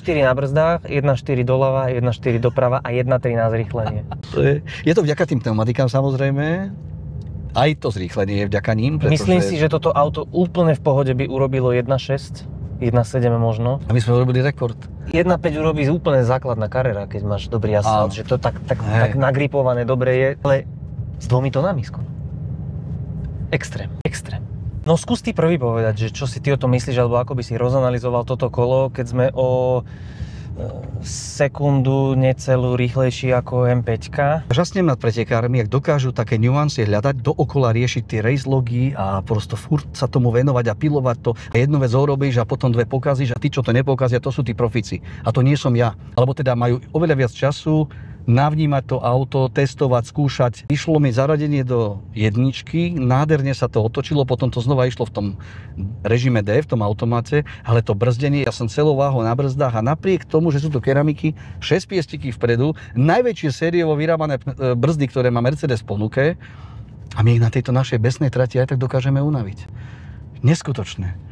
1.4 na brzdách, 1.4 doľava, 1.4 doprava a 1.3 na zrýchlenie. Je to vďaka tým pneumatikám samozrejme. Aj to zrýchlenie je vďaka ním. Myslím si, že toto auto úplne v pohode by urobilo 1.6, 1.7 možno. A my sme urobili rekord. 1.5 urobí úplne základná kariéra, keď máš dobrý asfalt, že to tak nagripované dobre je, ale s 2 tónami skoro. Extrém. No skús ty prvý povedať, že čo si ty o tom myslíš, alebo ako by si rozanalizoval toto kolo, keď sme o sekundu necelú rýchlejší ako M5. Žasnem nad pretekármi, ak dokážu také nuancie hľadať, dookola riešiť tie race logy a prosto furt sa tomu venovať a pilovať to. A jednu vec urobíš a potom dve pokazíš a tí, čo to nepokazia, to sú tí profíci. A to nie som ja. Alebo teda majú oveľa viac času navnímať to auto, testovať, skúšať. Išlo mi zaradenie do jedničky, nádherne sa to otočilo, potom to znova išlo v tom režime D, v tom automate, ale to brzdenie, ja som celou váhou na brzdách a napriek tomu, že sú to keramiky, 6 piestiky vpredu, najväčšie sériovo vyrábané brzdy, ktoré má Mercedes v ponuke, a my ich na tejto našej besnej trati aj tak dokážeme unaviť. Neskutočné.